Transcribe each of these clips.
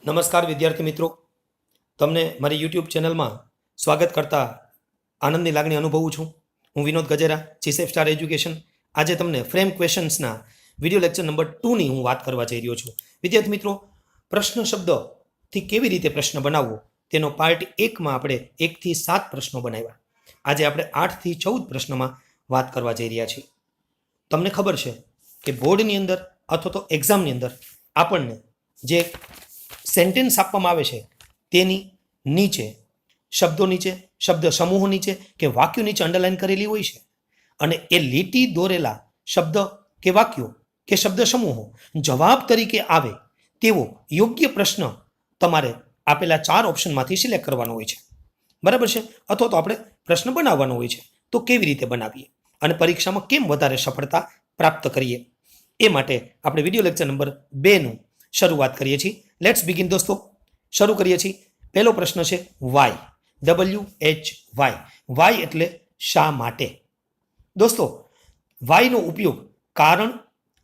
નમસ્કાર વિદ્યાર્થી મિત્રો, તમને મારી યુટ્યુબ ચેનલમાં સ્વાગત કરતા આનંદની લાગણી અનુભવું છું. હું Vinod Gajera, chief of star education. આજે તમને ફ્રેમ ક્વેશ્ચન્સના વિડીયો લેક્ચર નંબર 2ની હું વાત કરવા જઈ રહ્યો છું. વિદ્યાર્થી મિત્રો, પ્રશ્ન શબ્દથી કેવી રીતે પ્રશ્ન બનાવવો તેનો પાર્ટ 1માં આપણે 1 થી 7 પ્રશ્નો બનાવ્યા. આજે આપણે 8 થી 14 પ્રશ્નોમાં વાત કરવા જઈ રહ્યા છીએ. તમને ખબર છે કે બોર્ડની અંદર અથવા તો એક્ઝામની અંદર આપણને જે સેન્ટેન્સ આપવામાં આવે છે તેની નીચે શબ્દો નીચે, શબ્દ સમૂહો નીચે કે વાક્યો નીચે અંડરલાઈન કરેલી હોય છે, અને એ લીટી દોરેલા શબ્દ કે વાક્યો કે શબ્દ સમૂહો જવાબ તરીકે આવે તેવો યોગ્ય પ્રશ્ન તમારે આપેલા 4 ઓપ્શનમાંથી સિલેક્ટ કરવાનો હોય છે. બરાબર છે? અથવા તો આપણે પ્રશ્ન બનાવવાનો હોય છે. તો કેવી રીતે બનાવીએ અને પરીક્ષામાં કેમ વધારે સફળતા પ્રાપ્ત કરીએ, એ માટે આપણે વિડીયો લેક્ચર નંબર 2નું શરૂઆત કરીએ છીએ. લેટ્સ બિગિન દોસ્તો. શરૂ કરીએ છીએ. પહેલો પ્રશ્ન છે વાય. WHY. વાય એટલે શા માટે. દોસ્તો, વાયનો ઉપયોગ કારણ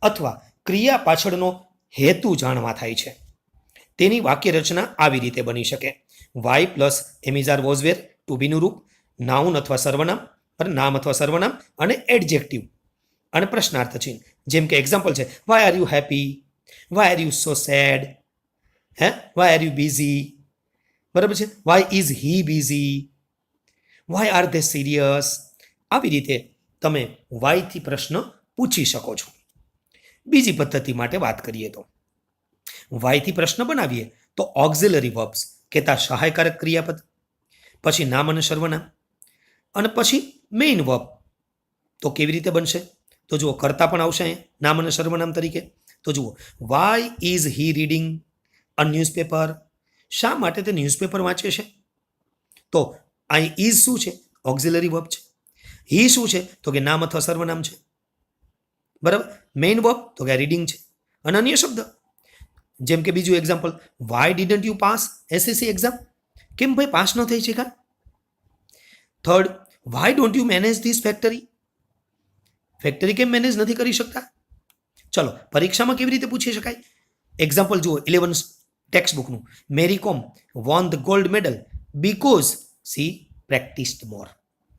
અથવા ક્રિયા પાછળનો હેતુ જાણવા થાય છે. તેની વાક્ય રચના આવી રીતે બની શકે: વાય પ્લસ એમિઝાર વોઝવેર ટુ બીનું રૂપ, નાઉન અથવા સર્વનામ, નામ અથવા સર્વનામ અને એડજેક્ટિવ અને પ્રશ્નાર્થ ચિહ્ન. જેમ કે એક્ઝામ્પલ છે, why are you happy, why are you so sad, why are you busy. બરાબર છે? Why is he busy, why are they serious. આવી રીતે તમે વાયથી પ્રશ્ન પૂછી શકો છો. બીજી પદ્ધતિ માટે વાત કરીએ તો વાયથી પ્રશ્ન બનાવીએ તો ઓક્ઝિલરી વર્બ્સ કહેતા સહાયકારક ક્રિયાપદ, પછી નામ અને સર્વનામ, અને પછી મેઇન વર્બ. તો કેવી રીતે બનશે? તો જુઓ, કરતા પણ આવશે અહીંયા નામ અને સર્વનામ તરીકે. તો જુઓ, why is he reading a newspaper. શા માટે તે ન્યૂઝપેપર વાંચે છે? તો અહીં ઇઝ શું છે? ઓક્ઝિલરી વર્બ છે. હી શું છે? તો કે નામ અથવા સર્વનામ છે. બરાબર. મેઇન વર્બ તો કે રીડિંગ છે. અને અન્ય શબ્દ, જેમ કે બીજું example, why didn't you pass SSC exam. કેમ ભાઈ પાસ ન થઈ છે કા? Third, why don't you manage this factory. Factory કેમ મેનેજ નથી કરી શકતા? ચલો, પરીક્ષામાં કેવી રીતે પૂછી શકાય? એક્ઝામ્પલ જુઓ, 11 ટેક્સ્ટ બુકનું. Mary Kom won the gold medal because she practised more.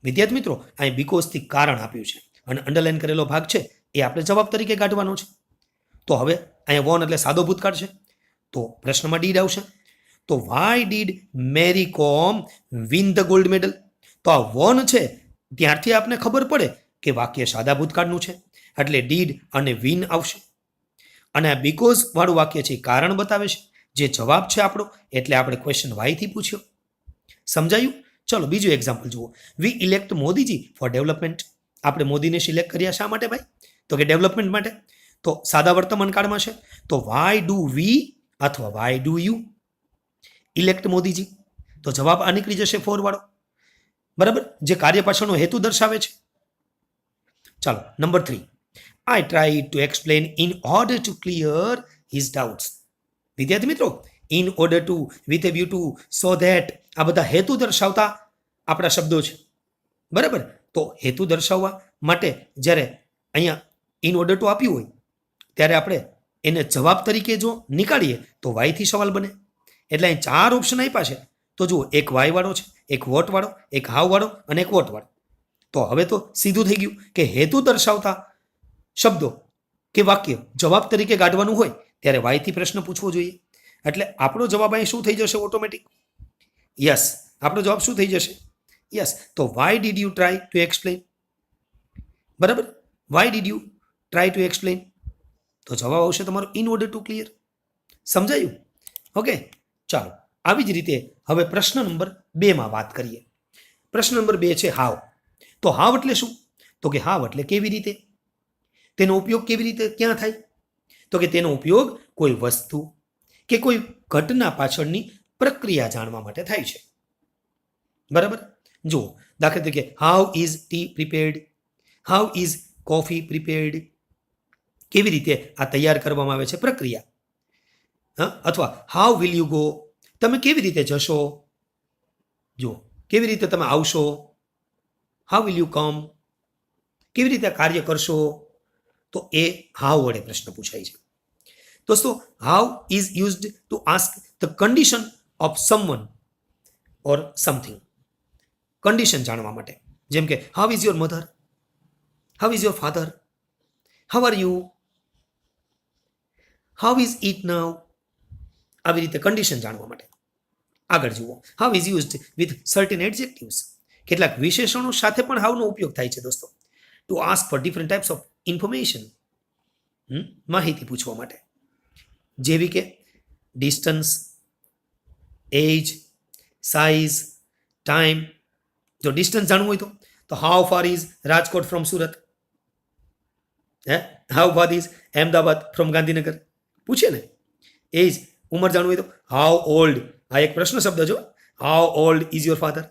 વિદ્યાર્થી મિત્રો, અહીં બીકોઝથી કારણ આપ્યું છે અને અંડરલાઈન કરેલો ભાગ છે એ આપણે જવાબ તરીકે કાઢવાનો છે. તો હવે અહીંયા વોન એટલે સાદો ભૂતકાળ છે, તો પ્રશ્નમાં ડીડ આવશે. તો વાય ડીડ મેરી કોમ વિન ધ ગોલ્ડ મેડલ. તો આ વોન છે ત્યારથી આપને ખબર પડે કે વાક્ય સાદા ભૂતકાળનું છે, એટલે ડીડ અને વિન આવશે. અને આ બીકોઝ વાળું વાક્ય છે કારણ બતાવે છે, જે જવાબ છે આપણો, એટલે આપણે ક્વેશ્ચન વાયથી પૂછ્યો. સમજાયું? ચલો બીજું એક્ઝામ્પલ જુઓ. વી ઇલેક્ટ મોદીજી ફોર ડેવલપમેન્ટ. આપણે મોદીને સિલેક્ટ કર્યા શા માટે ભાઈ? તો કે ડેવલપમેન્ટ માટે. તો સાદા વર્તમાન કાળમાં છે, તો વાય ડુ વી અથવા why do you elect Modiji. તો જવાબ આ નીકળી જશે ફોર વાળો. બરાબર, જે કાર્ય પાછળનો હેતુ દર્શાવે છે. ચાલો number 3. I tried to explain in order to clear his doubts. વિદ્યાર્થી મિત્રો, in order to, with a view to, so that, આ બધા હેતુ દર્શાવતા આપણા શબ્દો છે. બરાબર. તો હેતુ દર્શાવવા માટે જ્યારે અહીંયા in order to આપ્યું હોય ત્યારે આપણે એને જવાબ તરીકે જો નીકાળીએ તો વાયથી સવાલ બને. એટલે અહીં 4 ઓપ્શન આપ્યા છે. તો જુઓ, એક વાય વાળો છે, એક વોટ વાળો, એક હાવ વાળો અને એક વોટ વાળો. તો હવે તો સીધું થઈ ગયું કે હેતુ દર્શાવતા શબ્દો કે વાક્ય જવાબ તરીકે કાઢવાનું હોય ત્યારે વાયથી પ્રશ્ન પૂછવો જોઈએ. એટલે આપણો જવાબ અહીં શું થઈ જશે? Automatic yes. આપણો જવાબ શું થઈ જશે? યસ. તો why did you try to explain. બરાબર, why did you try to explain. તો જવાબ આવશે તમારો ઇન ઓર્ડર ટુ ક્લિયર. સમજાયું? ઓકે. ચાલો, આવી જ રીતે હવે પ્રશ્ન નંબર 2માં વાત કરીએ. પ્રશ્ન નંબર 2 છે હાવ. તો હાવ એટલે શું? તો કે હાવ એટલે કેવી રીતે. તેનો ઉપયોગ કેવી રીતે ક્યાં થાય? તો કે તેનો ઉપયોગ કોઈ વસ્તુ કે કોઈ ઘટના પાછળની પ્રક્રિયા જાણવા માટે થાય છે. બરાબર. જુઓ, દાખલા તરીકે how is T prepared, how is coffee prepared. કેવી રીતે આ તૈયાર કરવામાં આવે છે? પ્રક્રિયા. અથવા હાઉ વિલ યુ ગો, તમે કેવી રીતે જશો? જુઓ, કેવી રીતે તમે આવશો? હાઉ વિલ યુ કમ, કેવી રીતે કાર્ય કરશો? તો એ હાવ વડે પ્રશ્ન પૂછાય છે. દોસ્તો how is used to ask the condition of someone or something. Condition જાણવા માટે, જેમ કે how is your mother, how is your father, how are you, how is it નાઉ, આવી રીતે કન્ડિશન જાણવા માટે. આગળ જુઓ, how is used with certain adjectives. કેટલાક વિશેષણો સાથે પણ હાઉનો ઉપયોગ થાય છે દોસ્તો, to ask for different types of information, માહિતી પૂછવા માટે, જેવી કે ડિસ્ટન્સ, એજ, સાઇઝ, ટાઈમ. જો ડિસ્ટન્સ જાણવું હોય તો how far is Rajkot from Surat, how far is Ahmedabad from Gandhinagar, પૂછે ને. એજ, ઉંમર જાણવું હોય તો હાઉ ઓલ્ડ, આ એક પ્રશ્ન શબ્દ જો, how old is your father.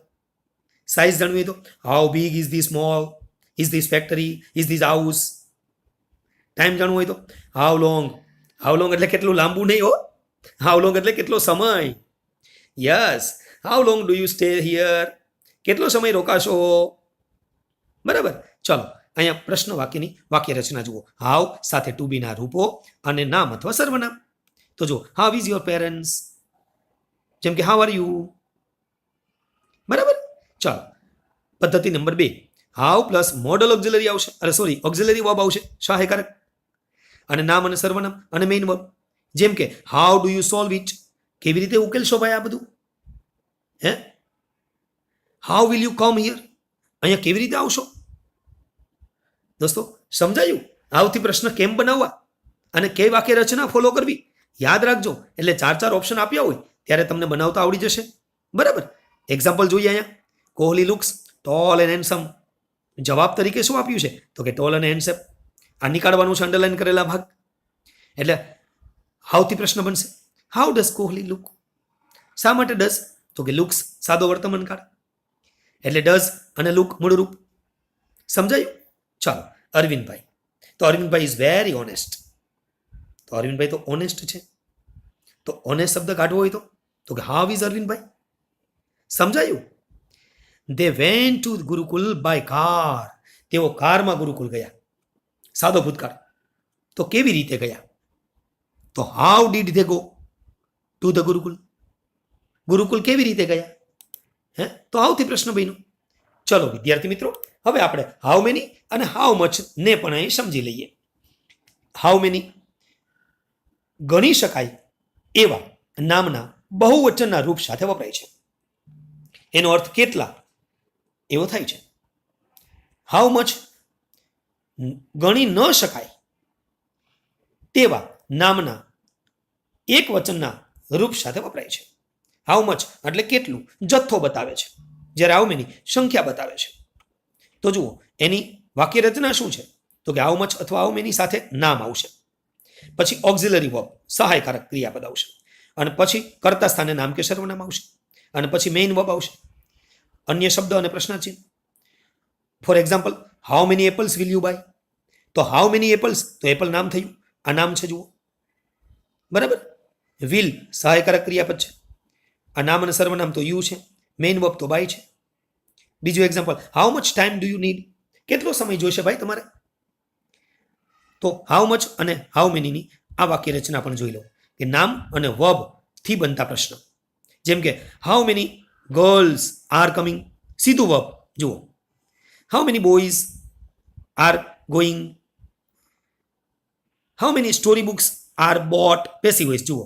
Size જાણવી હોય તો how big is this mall, is this factory, is this house. Time જાણવું હોય તો હાઉ લોંગ, હાઉ લોંગ એટલે કેટલું લાંબુ નહીં હો, હાઉ લોંગ એટલે કેટલો સમય. Yes, how long do you stay here, કેટલો સમય રોકાશો. બરાબર. ચલો અહીંયા પ્રશ્ન વાક્યની વાક્ય રચના જુઓ. હાઉ સાથે ટુ બીના રૂપો અને નામ અથવા સર્વનામ. તો જો હાઉ ઇઝ યોર પેરેન્ટ્સ, જેમ કે હાઉ આર યુ. બરાબર. ચાલો પદ્ધતિ number 2, how plus model auxiliary આવશે, ઓક્ઝિલરી વર્બ આવશે સહાયકારક, અને નામ અને સર્વનામ અને મેઇન વર્બ. જેમ કે how do you solve it, કેવી રીતે ઉકેલશો ભાઈ આ બધું. How will you come here, અહીંયા કેવી રીતે આવશો. દોસ્તો સમજાયું? આવથી પ્રશ્ન કેમ બનાવવા અને કઈ વાક્ય રચના ફોલો કરવી યાદ રાખજો. એટલે 4 ઓપ્શન આપ્યા હોય ત્યારે તમને બનાવતા આવડી જશે. બરાબર. એક્ઝામ્પલ જોઈએ અહીંયા. Kohli looks tall and handsome. જવાબ તરીકે શું આપ્યું છે તો કે ટોલ અને હેન્ડસમ. આ નીકાળવાનું છે અંડરલાઈન કરેલા ભાગ. એટલે હાઉથી પ્રશ્ન બનશે હાઉ ડઝ કોહલી લુક. શા માટે ડઝ તો કે લુક્સ સાદો વર્તમાન કાળ, એટલે ડઝ અને લુક મૂળરૂપ. સમજાયું? ચાલો અરવિંદભાઈ. તો અરવિંદભાઈ ઇઝ વેરી ઓનેસ્ટ. તો અરવિંદભાઈ તો ઓનેસ્ટ છે. તો ઓનેસ્ટ શબ્દ કાઢવો હોય તો કે હાઉ ઇઝ અરવિંદભાઈ. સમજાયું? They went to Gurukul by car. તેઓ કારમાં ગુરુકુલ ગયા. સાદો ભૂતકાળ. તો કેવી રીતે ગયા તો how did they go to the Gurukul. Gurukul કેવી રીતે ગયા. તો આવથી પ્રશ્ન બન્યો. ચલો વિદ્યાર્થી મિત્રો, હવે આપણે હાઉ મેની અને હાઉ મચ ને પણ અહીં સમજી લઈએ. હાઉ મેની ગણી શકાય એવા નામના બહુવચનના રૂપ સાથે વપરાય છે. એનો અર્થ કેટલા એવો થાય છે. હાઉ મચ ગણી ન શકાય તેવા નામના એક વચનના રૂપ સાથે વપરાય છે. હાઉ મચ એટલે કેટલું, જથ્થો બતાવે છે, જ્યારે હાઉ મેની સંખ્યા બતાવે છે. તો જુઓ એની વાક્ય રચના શું છે તો કે હાઉ મચ અથવા હાઉ મેની સાથે નામ આવશે, પછી ઓક્ઝિલરી વર્બ સહાયકારક ક્રિયાપદ આવશે, અને પછી કર્તા સ્થાને નામ કે સર્વનામ આવશે, અને પછી મેઇન વર્બ આવશે, અન્ય શબ્દ અને પ્રશ્નાચિહ્ન. For example how many apples will you buy. તો હાઉ મેની એપલ્સ તો એપલ નામ થયું, આ નામ છે જુઓ. બરાબર. વિલ સહાયકારક ક્રિયાપદ છે, આ નામ અને સર્વનામ તો યુ છે, મેઇન વર્બ તો બાય છે. બીજું example how much time do you need. કેટલો સમય જોઈશે ભાઈ તમારે. તો હાઉ મચ અને હાઉ મેનીની આ વાક્ય રચના પણ જોઈ લો કે નામ અને વર્બ થી બનતા પ્રશ્ન. જેમ કે how many girls are coming, સીધું વર્બ જુઓ. How many boys are going. How many story books are bought, passive voice જુઓ.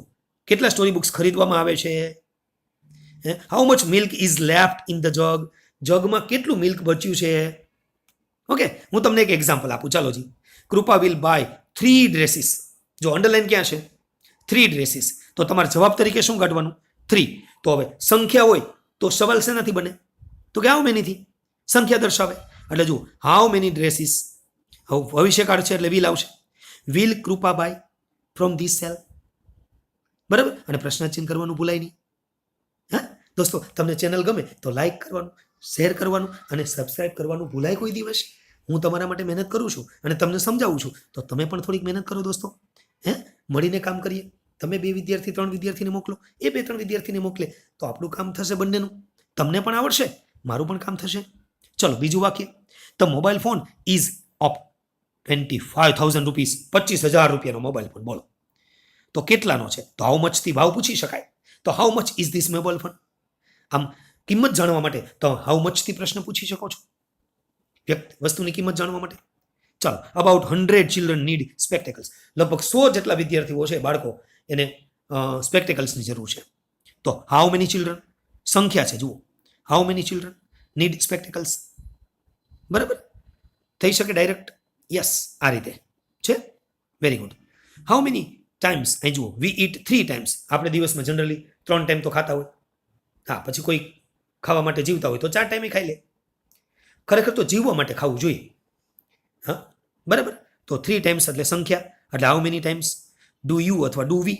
કેટલા સ્ટોરી બુક્સ ખરીદવામાં આવે છે. How much milk is left in the jug. જગમાં કેટલું મિલ્ક બચ્યું છે. ઓકે, હું તમને એક એક્ઝામ્પલ આપું. ચાલો જી. કૃપા વિલ બાય 3 ડ્રેસીસ. જો અંડરલાઈન ક્યાં છે 3 ડ્રેસીસ, તો તમારે જવાબ તરીકે શું કાઢવાનું 3. તો હવે સંખ્યા હોય તો સવાલ શેનાથી બને તો કે હાઉ મેનીથી, સંખ્યા દર્શાવે. એટલે જુઓ હાઉ મેની ડ્રેસીસ, હવે ભવિષ્યકાળ છે એટલે વિલ આવશે. Will Kripa buy from this sale. બરાબર. અને પ્રશ્નાચિહ્ન કરવાનું ભૂલાય નહીં. હા દોસ્તો, તમને ચેનલ ગમે તો લાઈક કરવાનું, શેર કરવાનું અને સબસ્ક્રાઇબ કરવાનું ભૂલાય કોઈ દિવસ. હું તમારા માટે મહેનત કરું છું અને તમને સમજાવું છું, તો તમે પણ થોડીક મહેનત કરો દોસ્તો. મળીને કામ કરીએ. તમે 2 વિદ્યાર્થી 3 વિદ્યાર્થીને મોકલો, એ 2-3 વિદ્યાર્થીને મોકલે, તો આપણું કામ થશે બંનેનું. તમને પણ આવડશે, મારું પણ કામ થશે. ચલો બીજું વાક્ય. The mobile phone ease of 25,000 rupees. 25,000 રૂપિયાનો મોબાઈલ ફોન. બોલો તો કેટલાનો છે, તો હાઉ મચથી ભાવ પૂછી શકાય. તો how much is this mobile phone. આમ કિંમત જાણવા માટે તો હાઉ મચથી પ્રશ્ન પૂછી શકો છો, વસ્તુની કિંમત જાણવા માટે. ચાલો, અબાઉટ 100 ચિલ્ડ્રન નીડ સ્પેક્ટેકલ્સ. લગભગ 100 જેટલા વિદ્યાર્થીઓ છે, બાળકો, એને સ્પેક્ટેકલ્સની જરૂર છે. તો હાઉ મેની ચિલ્ડ્રન, સંખ્યા છે, જુઓ, હાઉ મેની ચિલ્ડ્રન નીડ સ્પેક્ટેકલ્સ. બરાબર, થઈ શકે ડાયરેક્ટ? યસ, આ રીતે છે. Very good. How many times, અહીં જુઓ, વી ઇટ 3 ટાઈમ્સ. આપણે દિવસમાં જનરલી 3 ટાઈમ તો ખાતા હોય. હા, પછી કોઈ ખાવા માટે જીવતા હોય તો 4 ટાઈમે ખાઈ લે. ખરેખર તો જીવવા માટે ખાવું જોઈએ. હા, બરાબર. તો 3 ટાઈમ્સ એટલે સંખ્યા, એટલે how many times do you અથવા do we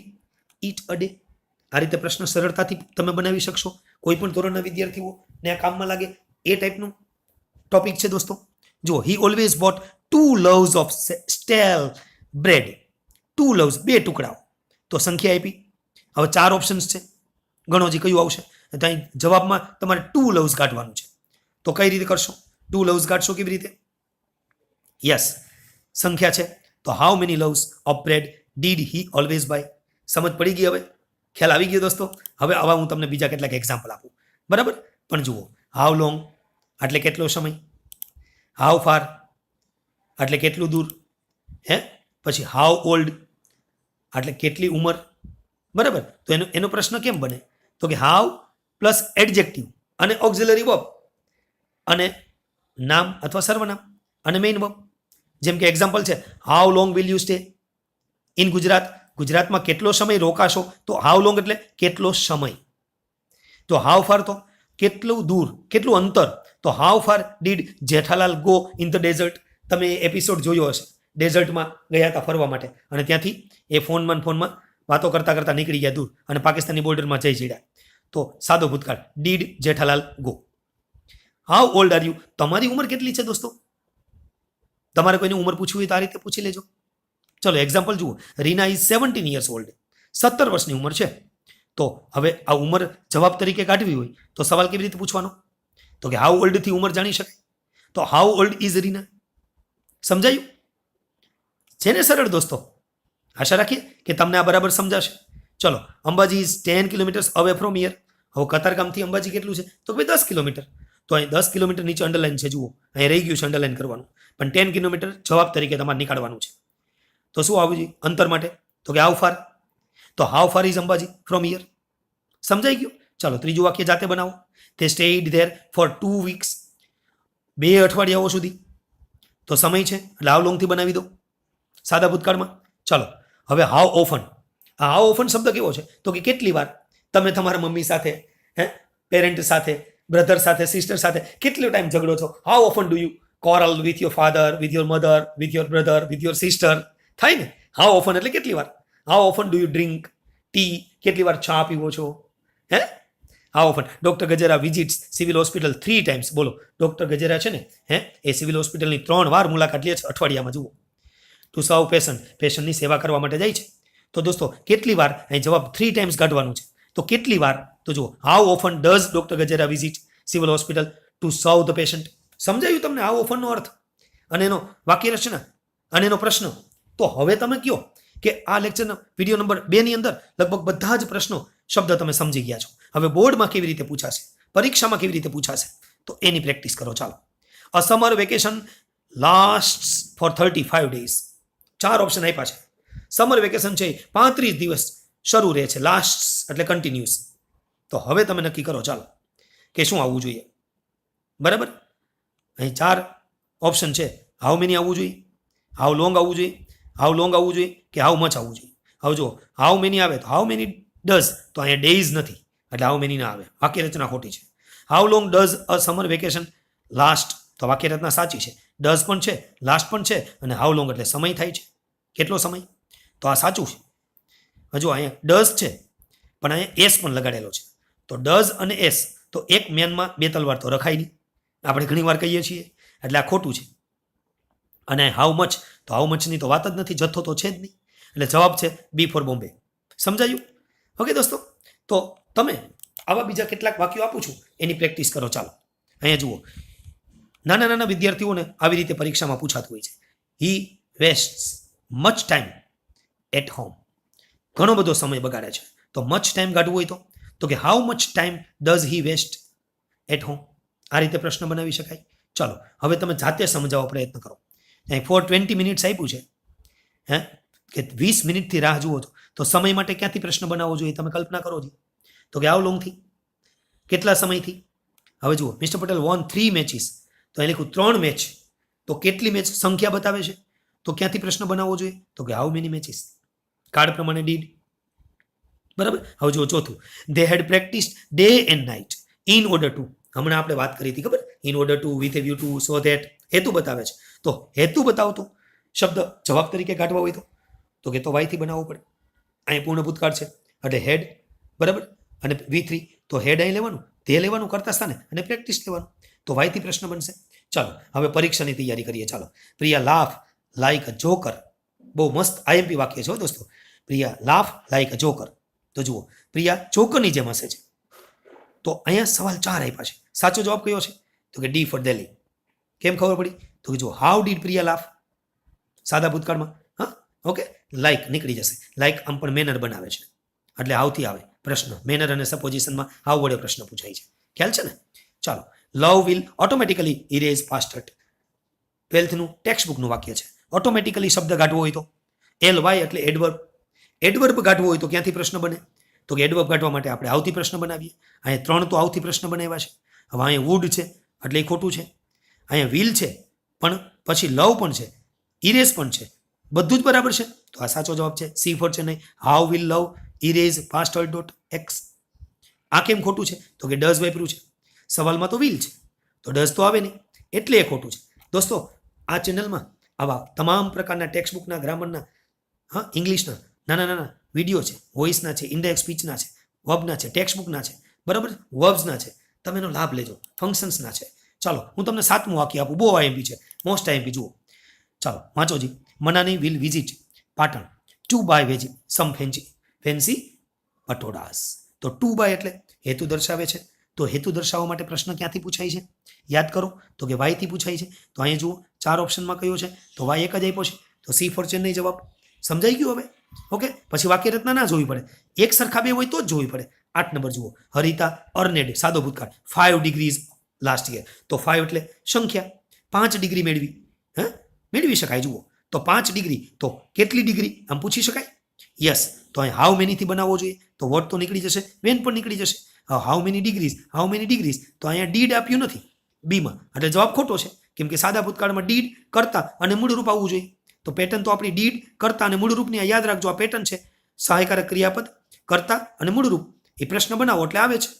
eat a day. આ રીતે પ્રશ્ન સરળતાથી તમે બનાવી શકશો. કોઈ પણ ધોરણના વિદ્યાર્થીઓને આ કામમાં લાગે એ ટાઈપનું ટોપિક છે દોસ્તો. જુઓ, he always boat 2 loaves of stall bread. 2 loaves, 2 ટુકડાઓ. તો સંખ્યા આપી. હવે 4 ઓપ્શન્સ છે, ગણો જે કયું આવશે. ત્યાં જવાબમાં તમારે 2 loaves કાઢવાનું છે. તો કઈ રીતે કરશો? 2 loaves કાઢશો કેવી રીતે? યસ, સંખ્યા છે તો how many loaves of bread did he always buy. સમજ પડી ગઈ? હવે ખ્યાલ આવી ગયો દોસ્તો. હવે આવા હું તમને બીજા કેટલાક એક્ઝામ્પલ આપું. બરાબર, પણ જુઓ, હાઉ લોંગ એટલે કેટલો સમય, હાઉ ફાર એટલે કેટલું દૂર, હે, પછી હાઉ ઓલ્ડ એટલે કેટલી ઉંમર. બરાબર, તો એનો પ્રશ્ન કેમ બને? તો કે હાઉ પ્લસ એડજેક્ટિવ અને ઓક્ઝિલરી વર્બ અને નામ અથવા સર્વનામ અને મેઇન વર્બ. જેમ કે એક્ઝામ્પલ છે, how long will you stay in Gujarat. ગુજરાતમાં કેટલો સમય રોકાશો? તો હાઉ લોંગ એટલે કેટલો સમય. તો હાઉ ફાર તો કેટલું દૂર, કેટલું અંતર. તો how far did Jethalal go in the desert. તમે એપિસોડ જોયો હશે, ડેઝર્ટમાં ગયા હતા ફરવા માટે, અને ત્યાંથી એ ફોનમાં વાતો કરતા કરતા નીકળી ગયા દૂર અને પાકિસ્તાની બોર્ડરમાં જઈ ચડ્યા. તો સાદો ભૂતકાળ, did Jethalal go. How old are you, તમારી ઉંમર કેટલી છે દોસ્તો? તમારે કોઈની ઉંમર પૂછવી હોય તો આ રીતે પૂછી લેજો. ચલો એક્ઝામ્પલ જુઓ, રીના ઇઝ 17 years old. 17 વર્ષની ઉંમર છે. તો હવે આ ઉંમર જવાબ તરીકે કાઢવી હોય તો સવાલ કેવી રીતે પૂછવાનો? તો કે હાઉ ઓલ્ડ થી ઉંમર જાણી શકાય. તો હાઉ ઓલ્ડ ઇઝ રીના. સમજાયું? છે ને સરળ દોસ્તો? આશા રાખીએ કે તમને આ બરાબર સમજાશે. ચલો, Ambaji is 10 kilometers away from here. હવે કતારગામથી અંબાજી કેટલું છે? તો ભાઈ 10 કિલોમીટર. તો અહીં 10 કિલોમીટર નીચે અંડરલાઈન છે, જુઓ, અહીં રહી ગયું છે અંડરલાઈન કરવાનું, પણ 10 કિલોમીટર જવાબ તરીકે તમારે નીકાળવાનું છે. તો શું આવવું જોઈએ અંતર માટે? તો કે હાઉ ફાર. તો how far is Ambaji from here. સમજાઈ ગયું? ચાલો, ત્રીજું વાક્ય જાતે બનાવો. તે સ્ટેડ ધેર ફોર 2 weeks. 2 અઠવાડિયાઓ સુધી. તો સમય છે એટલે હાઉ લોંગથી બનાવી દો સાદા ભૂતકાળમાં. ચાલો, હવે હાઉ ઓફન. આ હાઉ ઓફન શબ્દ કેવો છે? તો કે કેટલી વાર તમે તમારા મમ્મી સાથે, પેરેન્ટ સાથે, બ્રધર સાથે, સિસ્ટર સાથે કેટલો ટાઈમ ઝઘડો છો? How often do you quarrel with your father, with your mother, with your brother, with your sister? થાય ને? હાઉ ઓફન એટલે કેટલી વાર. How often do you drink tea, કેટલી વાર ચા પીવો છો? હે, how often. Doctor Gajera visits civil hospital 3 times. બોલો, ડોક્ટર ગજેરા છે ને, એ સિવિલ હોસ્પિટલની 3 વાર મુલાકાત લે છે અઠવાડિયામાં. જુઓ, ટુ સર્વ પેશન્ટ, પેશન્ટની સેવા કરવા માટે જાય છે. તો દોસ્તો કેટલી વાર, અહીં જવાબ 3 times કાઢવાનું છે. તો કેટલી વાર? તો જુઓ, how often does doctor Gajera visit civil hospital two સર્વ ધ પેશન્ટ. સમજાયું તમને હાઉ ઓફનનો અર્થ અને એનો વાક્ય રચના અને એનો પ્રશ્ન? તો હવે તમે કયો કે આ લેક્ચરના વિડીયો નંબર 2 ની અંદર લગભગ બધા જ પ્રશ્નો શબ્દ તમે સમજી ગયા છો. હવે બોર્ડમાં કેવી રીતે પૂછાશે, પરીક્ષામાં કેવી રીતે પૂછાશે, તો એની પ્રેક્ટિસ કરો. ચાલો, a summer vacation last for 35 days. 4 option આપ્યા છે. સમર વેકેશન છે 35 દિવસ શરૂ રહે છે. લાસ્ટ એટલે કન્ટિન્યુઅસ. તો હવે તમે નક્કી કરો ચાલો કે શું આવવું જોઈએ. બરાબર, અહીં 4 ઓપ્શન છે. હાઉ મેની આવવું જોઈએ, હાઉ લોંગ આવવું જોઈએ, હાઉ લોંગ આવવું જોઈએ કે હાઉ મચ આવવું જોઈએ. હવે જો હાઉ મેની આવે તો હાઉ મેની ડઝ, તો અહીંયા ડેઝ નથી એટલે હાઉ મેની ના આવે, વાક્ય રચના ખોટી છે. How long does a summer vacation last, તો વાક્ય રચના સાચી છે. ડઝ પણ છે, લાસ્ટ પણ છે, અને હાઉ લોંગ એટલે સમય થાય છે, કેટલો સમય, તો આ સાચું છે. હજુ અહીંયા ડઝ છે પણ અહીંયા એસ પણ લગાડેલો છે. તો ડઝ અને એસ, તો એક મેનમાં 2 તલવાર તો રખાય નહીં, આપણે ઘણી વાર કહીએ છીએ, એટલે આ ખોટું છે. અને હાઉ મચ, તો હાઉ મચની તો વાત જ નથી, જથ્થો તો છે જ નહીં, એટલે જવાબ છે બી ફોર બોમ્બે. સમજાયું? ઓકે દોસ્તો, તો તમે આવા બીજા કેટલાક વાક્યો આપું છું એની પ્રેક્ટિસ કરો. ચાલો, અહીંયા જુઓ, નાના નાના વિદ્યાર્થીઓને આવી રીતે પરીક્ષામાં પૂછાતું હોય છે. હી વેસ્ટ્સ મચ ટાઈમ એટ હોમ. ઘણો બધો સમય બગાડે છે. તો મચ ટાઈમ કાઢવું હોય તો કે how much time does he waste at home. આ રીતે પ્રશ્ન બનાવી શકાય. ચાલો હવે તમે જાતે સમજાવવા પ્રયત્ન કરો. અહીં ફોર 20 મિનિટ્સ આપ્યું છે, હે કે 20 મિનિટથી રાહ જુઓ છો, તો સમય માટે ક્યાંથી પ્રશ્ન બનાવવો જોઈએ તમે કલ્પના કરો છો. તો કે હાઉ લોંગથી, કેટલા સમયથી. હવે જુઓ, મિસ્ટર પટેલ વોન 3 મેચીસ, તો અહીં લખ્યું 3 મેચ, તો કેટલી મેચ સંખ્યા બતાવે છે, તો ક્યાંથી પ્રશ્ન બનાવવો જોઈએ, તો કે હાઉ મેની મેચીસ. કાર્ડ પ્રમાણે ડીડ. બરાબર. હવે જુઓ ચોથું, they had practice day and night in order to. હમણાં આપણે વાત કરી હતી ખબર, in order to, with a view to, so that, હેતુ બતાવે છે. તો હેતુ બતાવતો શબ્દ જવાબ તરીકે કાઢવા હોય તો કે તો વાયથી બનાવવો પડે. અહીં પૂર્ણ ભૂતકાળ છે એટલે હેડ, બરાબર, અને V3 તો હેડ અહીં લેવાનું, તે લેવાનું કરતા સ્થાને, અને પ્રેક્ટિસ લેવાનું, તો વાયથી પ્રશ્ન બનશે. ચાલો હવે પરીક્ષાની તૈયારી કરીએ. ચાલો, પ્રિયા લાફ લાઈક અ જોકર. બહુ મસ્ત IMP વાક્ય છે દોસ્તો. પ્રિયા લાફ લાઈક અ જોકર. તો જુઓ, પ્રિયા જોકરની જેમ હશે છે. તો અહીંયા સવાલ 4 આપ્યા છે. સાચો જવાબ કયો છે, તો કે ડી ફોર દિલ્હી. કેમ ખબર પડી, તો કે જો હાઉ ડીડ પ્રિયા લાફ, સાદા ભૂતકાળમાં, હા ઓકે, લાઈક નીકળી જશે. લાઈક આમ પણ મેનર બનાવે છે એટલે હાઉથી આવે પ્રશ્ન. મેનર અને સપોઝિશનમાં હાઉ વડે પ્રશ્ન પૂછાય છે. ખ્યાલ છે ને. ચાલો, love will automatically erase faster. 12થનું ટેક્સ્ટ બુકનું વાક્ય છે. ઓટોમેટિકલી શબ્દ કાઢવો હોય તો LY એટલે એડવર્બ. એડવર્બ કાઢવો હોય તો ક્યાંથી પ્રશ્ન બને, તો કે એડવર્બ કાઢવા માટે આપણે આવથી પ્રશ્ન બનાવીએ. અહીંયા 3 તો આવથી પ્રશ્ન બનાવ્યા છે. હવે અહીંયા વુડ છે એટલે એ ખોટું છે. અહીંયા વિલ છે પણ પછી લવ પણ છે, ઇરેઝ પણ છે, બધું જ બરાબર છે. તો આ સાચો જવાબ છે. સી ફોર છે નહીં. How will love erase past dot x. આ કેમ ખોટું છે, તો કે ડઝ વાપર્યું છે. સવાલમાં તો વિલ છે તો ડઝ તો આવે નહીં એટલે એ ખોટું છે. દોસ્તો, આ ચેનલમાં આવા તમામ પ્રકારના ટેક્સ્ટ બુકના, ગ્રામરના, હા ઇંગ્લિશના નાના નાના વિડીયો છે. વોઇસના છે, ઇન્ડાયરેક્ટ સ્પીચના છે, વર્બના છે, ટેક્સ્ટ બુકના છે, બરાબર, વર્બ્સના છે. તમે એનો લાભ લેજો. ફંક્શન્સના છે. ચાલો હું તમને 7મું વાક્ય આપું, બહુ IMP છે, મોસ્ટ IMP. જુઓ, ચાલો વાંચોજી. Manani will visit Patan to buy some fancy patolas. તો ટુ બાય એટલે હેતુ દર્શાવે છે. તો હેતુ દર્શાવવા માટે પ્રશ્ન ક્યાંથી પૂછાય છે, યાદ કરો, તો કે વાયથી પૂછાય છે. તો અહીંયા જુઓ 4 ઓપ્શનમાં કયો છે, તો વાય એક જ આપ્યો છે. તો સી ફોર ચેન્નઈ જવાબ. સમજાઈ ગયું હવે? ઓકે, પછી વાક્ય રચના ના જોવી પડે, એક સરખા બે હોય તો જ જોવી પડે. 8 નંબર જુઓ, હરિતા અર્નેડ, સાદો ભૂતકાળ, 5 ડિગ્રીઝ લાસ્ટ યર. તો 5 એટલે સંખ્યા, 5 ડિગ્રી મેળવી, હે મેળવી શકાય. જુઓ, તો 5 ડિગ્રી, તો કેટલી ડિગ્રી આમ પૂછી શકાય. યસ, તો અહીં હાઉ મેનીથી બનાવવો જોઈએ, તો વોટ તો નીકળી જશે, વેન પણ નીકળી જશે. હાઉ મેની ડિગ્રીઝ, તો અહીંયા ડીડ આપ્યું નથી બીમાં એટલે જવાબ ખોટો છે. કેમ કે સાદા ભૂતકાળમાં ડીડ, કરતા અને મૂળરૂપ આવવું જોઈએ. તો પેટર્ન તો આપણી ડીડ, કરતા અને મૂળરૂપની યાદ રાખજો. આ પેટર્ન છે, સહાયકારક ક્રિયાપદ, કરતા અને મૂળરૂપ. એ પ્રશ્ન બનાવો એટલે આવે છે,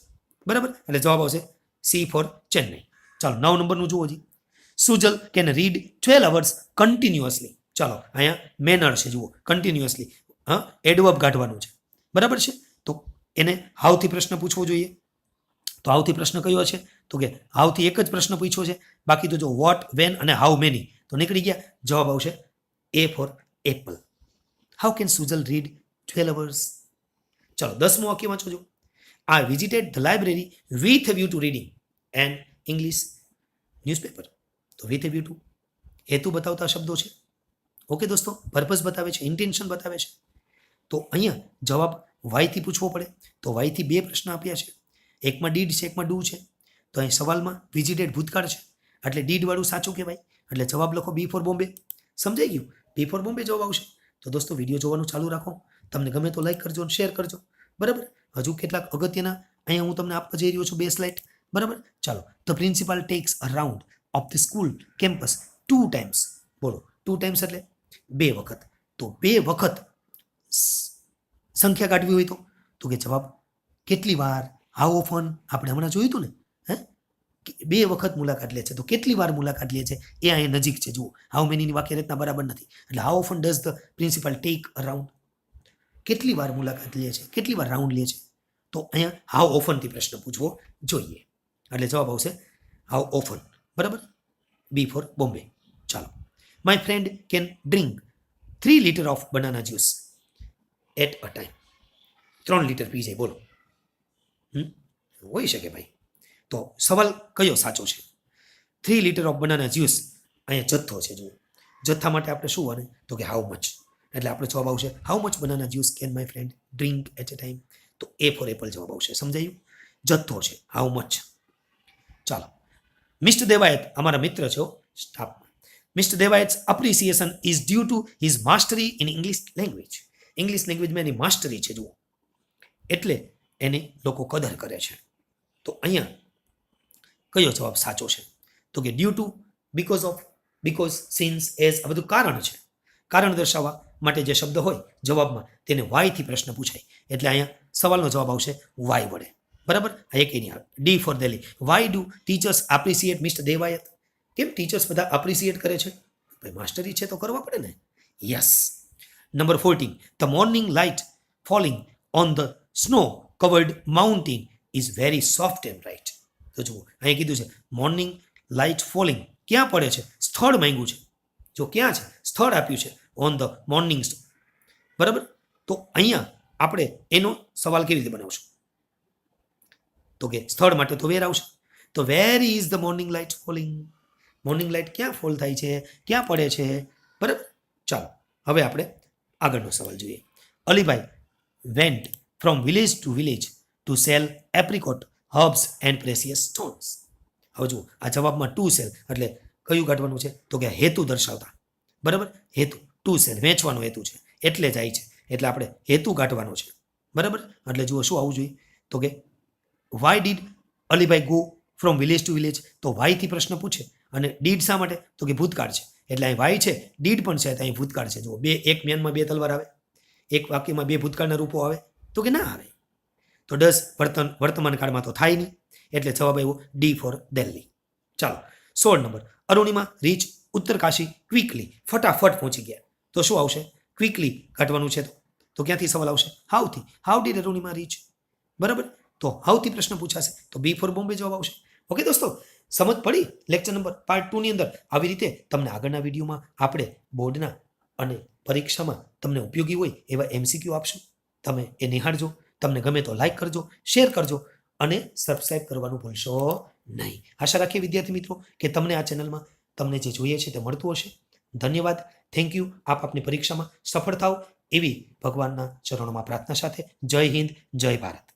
બરાબર. એટલે જવાબ આવશે સી ફોર ચેન્નઈ. ચાલો 9 નંબરનું જુઓ જી. Sujal can read 12 hours continuously. ચાલો અહીંયા મેનર છે, જુઓ કન્ટિન્યુઅસલી, હા એડવર્બ કાઢવાનું છે, બરાબર છે. તો એને હાઉથી પ્રશ્ન પૂછવો જોઈએ. તો હાઉથી પ્રશ્ન કયો છે, તો કે હાઉથી એક જ પ્રશ્ન પૂછ્યો છે. બાકી તો જો વોટ, વેન અને હાઉ મેની તો નીકળી ગયા. જવાબ આવશે A four Apple. How can Sujal read 12 hours. ચાલો 10મું વાક્ય વાંચો જો. I visited the library with a view to reading an English newspaper. તો with a view to હેતુ બતાવતા શબ્દો છે. ઓકે દોસ્તો, પર્પઝ બતાવે છે, ઇન્ટેન્શન બતાવે છે. તો અહીંયા જવાબ વાયથી પૂછવો પડે. તો વાયથી 2 પ્રશ્ન આપ્યા છે, એકમાં ડીડ છે, એકમાં ડુ છે. તો અહીં સવાલમાં વિઝિટેડ ભૂતકાળ છે એટલે ડીડ વાળું સાચું કહેવાય. એટલે જવાબ લખો બી ફોર બોમ્બે. સમજાઈ ગયું? બી ફોર બોમ્બે જવાબ આવશે. તો દોસ્તો વિડીયો જોવાનું ચાલુ રાખો. તમને ગમે તો લાઈક કરજો અને શેર કરજો, બરાબર. હજુ કેટલાક અગત્યના અહીંયા હું તમને આપવા જઈ રહ્યો છું 2 સ્લાઇડ, બરાબર. ચાલો, the principal tax a round of the school campus 2 times. બોલો 2 times એટલે 2 વખત. તો 2 વખત સંખ્યા કાઢવી હોય તો કે જવાબ કેટલી વાર, હાઉ ઓફન, આપણે હમણાં જોયું હતું ને, હે 2 વખત મુલાકાત લે છે. તો કેટલી વાર મુલાકાત લે છે એ અહીંયા નજીક છે. જુઓ, હાઉ મેનીની વાક્ય રચના બરાબર નથી એટલે how often does the principal take a round. કેટલી વાર મુલાકાત લે છે, કેટલી વાર રાઉન્ડ લે છે. તો અહીંયા હાઉ ઓફનથી પ્રશ્ન પૂછવો જોઈએ એટલે જવાબ આવશે હાઉ ઓફન, બરાબર. B for Bombay. ચાલો, my friend can drink 3 liter of banana juice at a time. 3 litre પી જાય, બોલો. હોઈ શકે ભાઈ. તો સવાલ કયો સાચો છે? 3 liter ઓફ બનાના જ્યુસ. અહીંયા જથ્થો છે, જુઓ જથ્થા માટે આપણે શું બને, તો કે હાઉ મચ. એટલે આપણો જવાબ આવશે how much banana juice can my friend drink at a time. તો એ ફોર એપલ જવાબ આવશે. સમજાયું? જથ્થો છે હાઉ મચ. ચાલો, મિસ્ટર દેવાયત અમારા મિત્ર છો સ્ટાફમાં. Mister Devayat appreciation is due to his mastery in English language. English લેંગ્વેજમાં એની માસ્ટરી છે જુઓ, એટલે એની લોકો કદર કરે છે. તો અહીંયા કયો જવાબ સાચો છે? તો કે due to, because of, because, since, as આ બધું કારણ છે. કારણ દર્શાવવા માટે જે શબ્દ હોય જવાબમાં તેને વાયથી પ્રશ્ન પૂછાય, એટલે અહીંયા સવાલનો જવાબ આવશે વાય વડે. બરાબર? આ એક એની આવે. D for Delhi. Why do teachers appreciate mister Devayat? કેમ ટીચર્સ બધા એપ્રિસિએટ કરે છે? ભાઈ માસ્ટરી છે તો કરવા પડે ને. Yes. Number 14. The morning light falling on the snow covered mountain is very soft and bright. તો જુઓ અહીંયા કીધું છે મોર્નિંગ લાઇટ ફોલિંગ ક્યાં પડે છે? સ્થળ માંગ્યું છે. જો ક્યાં છે? સ્થળ આપ્યું છે ઓન ધ મોર્નિંગ. બરાબર? તો અહીંયા આપણે એનો સવાલ કેવી રીતે બનાવશું? તો કે સ્થળ માટે તો વેર આવશે. તો where is the morning light falling? Morning light ક્યાં ફોલ થાય છે? ક્યાં પડે છે? બરાબર? ચાલો હવે આપણે આગળનો સવાલ જોઈએ. Alibhai went from village to village to sell apricot herbs and precious stones. હવે જુઓ આ જવાબમાં ટુ સેલ એટલે કયું કાઢવાનું છે? તો કે હેતુ દર્શાવતા. બરાબર? હેતુ ટુ સેલ વેચવાનો હેતુ છે એટલે જાય છે, એટલે આપણે હેતુ કાઢવાનો છે. બરાબર? એટલે જુઓ શું આવવું જોઈએ? તો કે why did Alibhai go from village to village? તો વાયથી પ્રશ્ન પૂછે અને ડીડ શા માટે? તો કે ભૂતકાળ છે, એટલે અહીં વાય છે, ડીડ પણ છે, તો અહીં ભૂતકાળ છે. જુઓ બે, એક મ્યાનમાં બે તલવાર આવે, એક વાક્યમાં બે ભૂતકાળના રૂપો આવે? તો કે ના આવે. તો ડસ વર્તમાન કાળમાં તો થાય નહીં, એટલે જવાબ આવ્યો ડી ફોર દિલ્હી. ચાલો 16 number. Arunima reach Uttarkashi quickly. ફટાફટ પહોંચી ગયા. તો શું આવશે? ક્વિકલી કાઢવાનું છે. તો ક્યાંથી સવાલ આવશે? હાઉથી. How did Arunima reach? બરાબર? તો હાઉથી પ્રશ્ન પૂછાશે, તો બી ફોર બોમ્બે જવાબ આવશે. ઓકે દોસ્તો, સમજ પડી? લેક્ચર નંબર પાર્ટ 2 ની અંદર આવી રીતે તમને આગળના વિડીયોમાં આપણે બોર્ડના અને પરીક્ષામાં તમને ઉપયોગી હોય એવા MCQ આપશું. તમે એ નિહાળજો. તમને ગમે તો લાઈક કરજો, શેર કરજો અને સબસ્ક્રાઇબ કરવાનું ભૂલશો નહીં. આશા રાખીએ વિદ્યાર્થી મિત્રો કે તમને આ ચેનલમાં તમને જે જોઈએ છે તે મળતું હશે. ધન્યવાદ. Thank you. આપ આપની પરીક્ષામાં સફળ થાઓ એવી ભગવાનના ચરણોમાં પ્રાર્થના સાથે જય હિન્દ, જય ભારત.